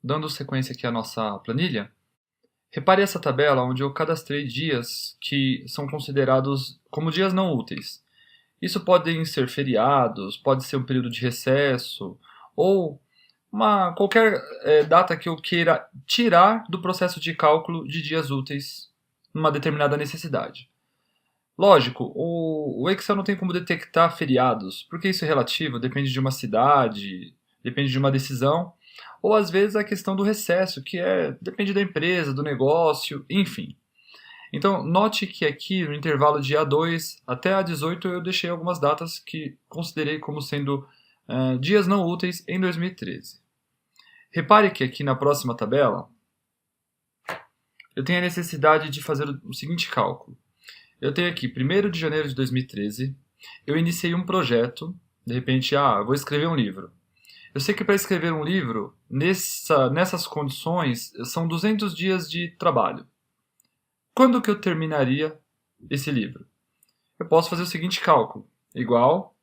dando sequência aqui à nossa planilha, repare essa tabela onde eu cadastrei dias que são considerados como dias não úteis. Isso podem ser feriados, pode ser um período de recesso, ou qualquer data que eu queira tirar do processo de cálculo de dias úteis numa determinada necessidade. Lógico, o Excel não tem como detectar feriados, porque isso é relativo, depende de uma cidade, depende de uma decisão, ou às vezes a questão do recesso, depende da empresa, do negócio, enfim. Então, note que aqui no intervalo de A2 até A18 eu deixei algumas datas que considerei como sendo dias não úteis em 2013. Repare que aqui na próxima tabela eu tenho a necessidade de fazer o seguinte cálculo. Eu tenho aqui 1º de janeiro de 2013, eu iniciei um projeto, de repente, eu vou escrever um livro. Eu sei que para escrever um livro, nessas condições, são 200 dias de trabalho. Quando que eu terminaria esse livro? Eu posso fazer o seguinte cálculo, igual,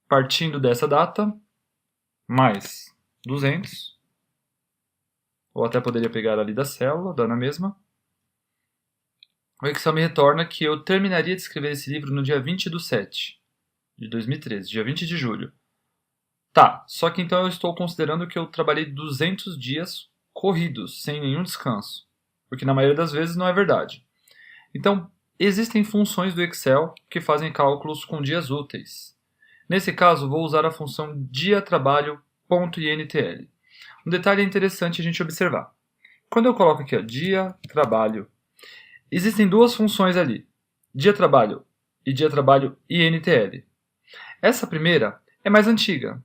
partindo dessa data, mais 200, ou até poderia pegar ali da célula, dando a mesma. O Excel me retorna que eu terminaria de escrever esse livro no dia 20/7 de 2013, dia 20 de julho. Tá, só que então eu estou considerando que eu trabalhei 200 dias corridos, sem nenhum descanso, porque na maioria das vezes não é verdade. Então, existem funções do Excel que fazem cálculos com dias úteis. Nesse caso, vou usar a função dia_trabalho.intl. Um detalhe interessante a gente observar. Quando eu coloco aqui, dia trabalho, existem duas funções ali, dia trabalho e dia trabalho intl. Essa primeira é mais antiga.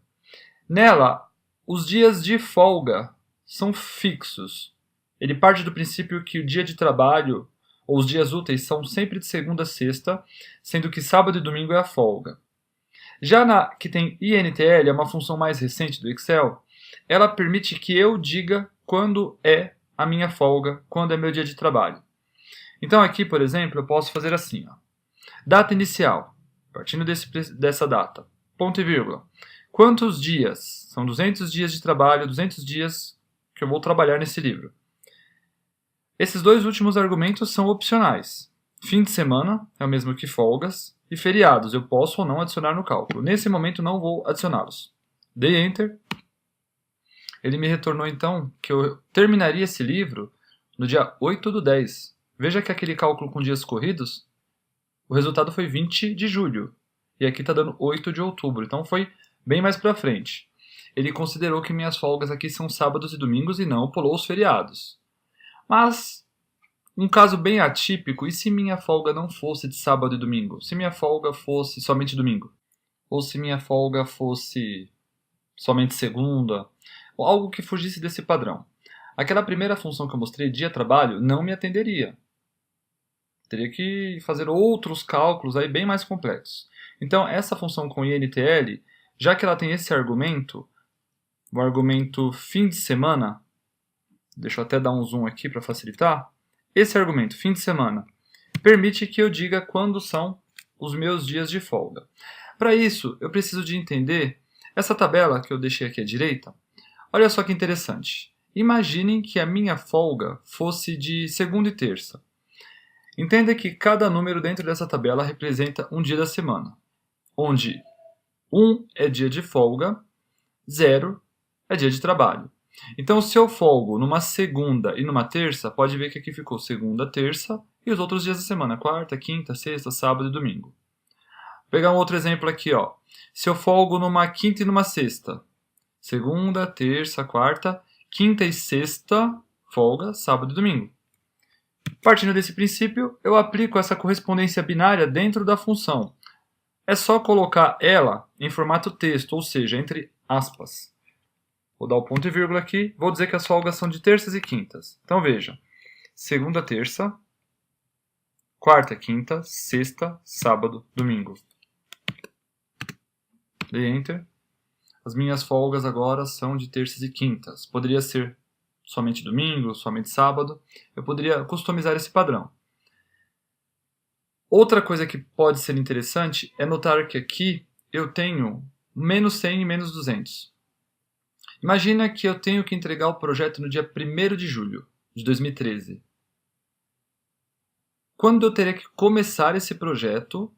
Nela, os dias de folga são fixos. Ele parte do princípio que o dia de trabalho ou os dias úteis são sempre de segunda a sexta, sendo que sábado e domingo é a folga. Já na que tem intl, é uma função mais recente do Excel, ela permite que eu diga quando é a minha folga, quando é meu dia de trabalho. Então aqui, por exemplo, eu posso fazer assim, data inicial, partindo dessa data, ponto e vírgula. Quantos dias? São 200 dias de trabalho, 200 dias que eu vou trabalhar nesse livro. Esses dois últimos argumentos são opcionais. Fim de semana é o mesmo que folgas, e feriados eu posso ou não adicionar no cálculo. Nesse momento não vou adicioná-los. Dei Enter. Ele me retornou então que eu terminaria esse livro no dia 8/10. Veja que aquele cálculo com dias corridos, o resultado foi 20 de julho. E aqui está dando 8 de outubro. Então foi bem mais para frente. Ele considerou que minhas folgas aqui são sábados e domingos e não pulou os feriados. Mas, um caso bem atípico, e se minha folga não fosse de sábado e domingo? Se minha folga fosse somente domingo? Ou se minha folga fosse somente segunda? Ou algo que fugisse desse padrão? Aquela primeira função que eu mostrei, dia trabalho, não me atenderia. Teria que fazer outros cálculos aí bem mais complexos. Então, essa função com intl, já que ela tem esse argumento, o argumento fim de semana, deixa eu até dar um zoom aqui para facilitar, esse argumento, fim de semana, permite que eu diga quando são os meus dias de folga. Para isso, eu preciso de entender essa tabela que eu deixei aqui à direita. Olha só que interessante. Imaginem que a minha folga fosse de segunda e terça. Entenda que cada número dentro dessa tabela representa um dia da semana, onde 1 é dia de folga, 0 é dia de trabalho. Então, se eu folgo numa segunda e numa terça, pode ver que aqui ficou segunda, terça e os outros dias da semana, quarta, quinta, sexta, sábado e domingo. Vou pegar um outro exemplo aqui, Se eu folgo numa quinta e numa sexta, segunda, terça, quarta, quinta e sexta, folga, sábado e domingo. Partindo desse princípio, eu aplico essa correspondência binária dentro da função. É só colocar ela em formato texto, ou seja, entre aspas. Vou dar o ponto e vírgula aqui, vou dizer que as folgas são de terças e quintas. Então veja, segunda, terça, quarta, quinta, sexta, sábado, domingo. Dei Enter. As minhas folgas agora são de terças e quintas. Poderia ser somente domingo, somente sábado. Eu poderia customizar esse padrão. Outra coisa que pode ser interessante é notar que aqui eu tenho menos 100 e menos 200. Imagina que eu tenho que entregar o projeto no dia 1º de julho de 2013. Quando eu terei que começar esse projeto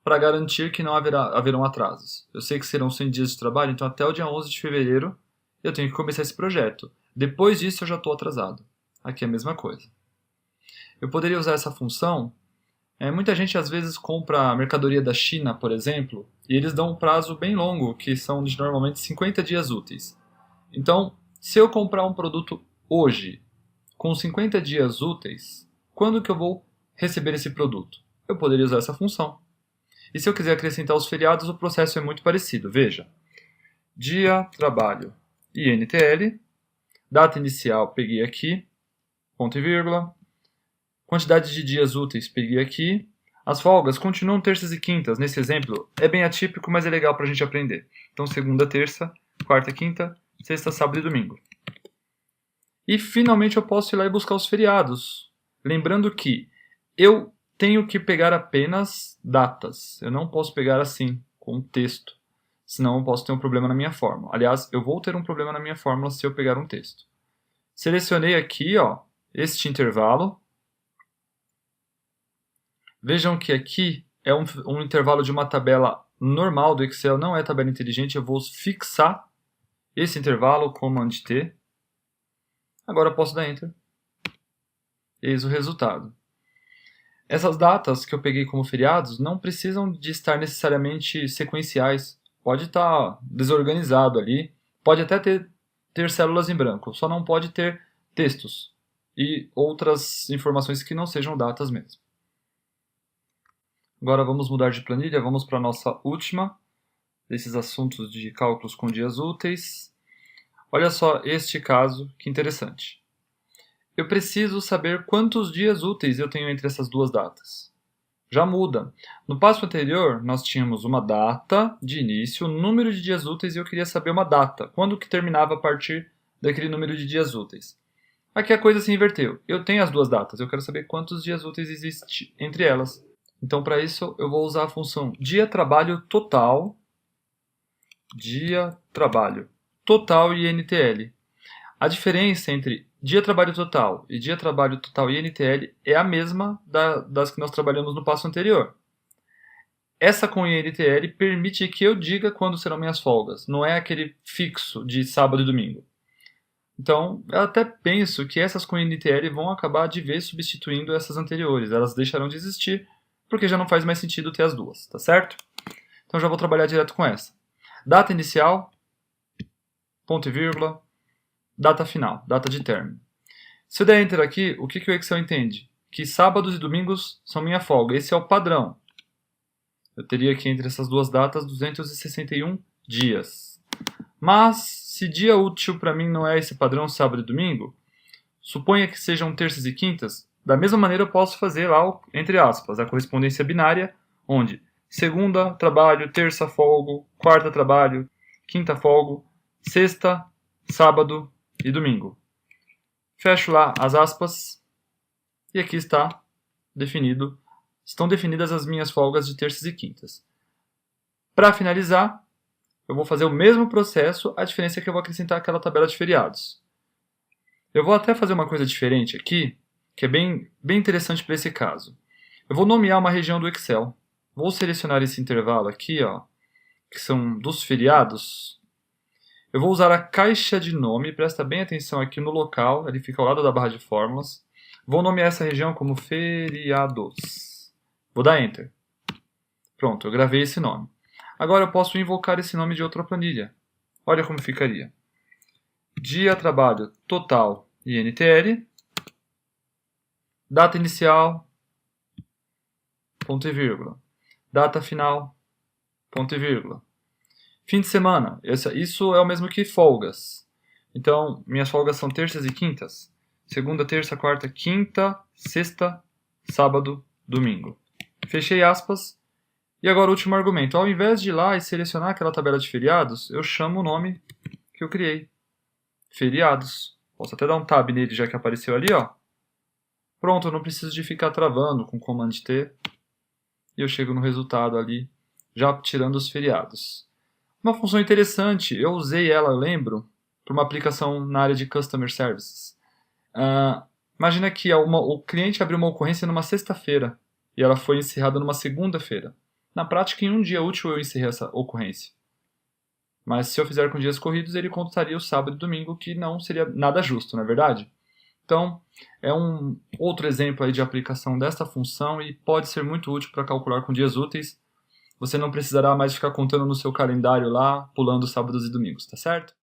para garantir que não haverão atrasos? Eu sei que serão 100 dias de trabalho, então até o dia 11 de fevereiro eu tenho que começar esse projeto. Depois disso eu já estou atrasado. Aqui é a mesma coisa. Eu poderia usar essa função. Muita gente às vezes compra mercadoria da China, por exemplo, e eles dão um prazo bem longo, que são de normalmente 50 dias úteis. Então, se eu comprar um produto hoje, com 50 dias úteis, quando que eu vou receber esse produto? Eu poderia usar essa função. E se eu quiser acrescentar os feriados, o processo é muito parecido. Veja, dia, trabalho, INTL, data inicial, peguei aqui, ponto e vírgula, quantidade de dias úteis, peguei aqui. As folgas continuam terças e quintas. Nesse exemplo, é bem atípico, mas é legal para a gente aprender. Então, segunda, terça, quarta, quinta, sexta, sábado e domingo. E, finalmente, eu posso ir lá e buscar os feriados. Lembrando que eu tenho que pegar apenas datas. Eu não posso pegar assim, com texto. Senão eu posso ter um problema na minha fórmula. Aliás, eu vou ter um problema na minha fórmula se eu pegar um texto. Selecionei aqui, este intervalo. Vejam que aqui é um intervalo de uma tabela normal do Excel, não é tabela inteligente. Eu vou fixar esse intervalo, Command T. Agora eu posso dar Enter. Eis o resultado. Essas datas que eu peguei como feriados não precisam de estar necessariamente sequenciais. Pode estar desorganizado ali. Pode até ter células em branco. Só não pode ter textos e outras informações que não sejam datas mesmo. Agora vamos mudar de planilha. Vamos para a nossa última desses assuntos de cálculos com dias úteis. Olha só este caso, que interessante. Eu preciso saber quantos dias úteis eu tenho entre essas duas datas. Já muda. No passo anterior, nós tínhamos uma data de início, um número de dias úteis, e eu queria saber uma data, quando que terminava a partir daquele número de dias úteis. Aqui a coisa se inverteu. Eu tenho as duas datas, eu quero saber quantos dias úteis existem entre elas. Então, para isso, eu vou usar a função dia trabalho total, INTL. A diferença entre dia trabalho total e dia trabalho total INTL é a mesma das que nós trabalhamos no passo anterior. Essa com INTL permite que eu diga quando serão minhas folgas, não é aquele fixo de sábado e domingo. Então, eu até penso que essas com INTL vão acabar de vez substituindo essas anteriores. Elas deixarão de existir, porque já não faz mais sentido ter as duas, tá certo? Então já vou trabalhar direto com essa. Data inicial, ponto e vírgula, data final, data de término. Se eu der Enter aqui, o que o Excel entende? Que sábados e domingos são minha folga. Esse é o padrão. Eu teria aqui entre essas duas datas 261 dias. Mas, se dia útil para mim não é esse padrão, sábado e domingo, suponha que sejam terças e quintas, da mesma maneira eu posso fazer lá, entre aspas, a correspondência binária, onde segunda trabalho, terça folgo, quarta trabalho, quinta folgo, sexta, sábado e domingo. Fecho lá as aspas e aqui estão definidas as minhas folgas de terças e quintas. Para finalizar, eu vou fazer o mesmo processo, a diferença é que eu vou acrescentar aquela tabela de feriados. Eu vou até fazer uma coisa diferente aqui, que é bem interessante para esse caso. Eu vou nomear uma região do Excel. Vou selecionar esse intervalo aqui, que são dos feriados. Eu vou usar a caixa de nome, presta bem atenção aqui no local, ele fica ao lado da barra de fórmulas. Vou nomear essa região como feriados. Vou dar Enter. Pronto, eu gravei esse nome. Agora eu posso invocar esse nome de outra planilha. Olha como ficaria. Dia trabalho total INTL. Data inicial, ponto e vírgula. Data final, ponto e vírgula. Fim de semana, isso é o mesmo que folgas. Então, minhas folgas são terças e quintas. Segunda, terça, quarta, quinta, sexta, sábado, domingo. Fechei aspas. E agora o último argumento. Ao invés de ir lá e selecionar aquela tabela de feriados, eu chamo o nome que eu criei. Feriados. Posso até dar um tab nele já que apareceu ali, Pronto, eu não preciso de ficar travando com Command T. E eu chego no resultado ali, já tirando os feriados. Uma função interessante, eu usei ela, eu lembro, para uma aplicação na área de Customer Services. Imagina que o cliente abriu uma ocorrência numa sexta-feira e ela foi encerrada numa segunda-feira. Na prática, em um dia útil eu encerrei essa ocorrência. Mas se eu fizer com dias corridos, ele contaria o sábado e domingo, que não seria nada justo, não é verdade? Então, é um outro exemplo aí de aplicação desta função e pode ser muito útil para calcular com dias úteis. Você não precisará mais ficar contando no seu calendário lá, pulando sábados e domingos, tá certo?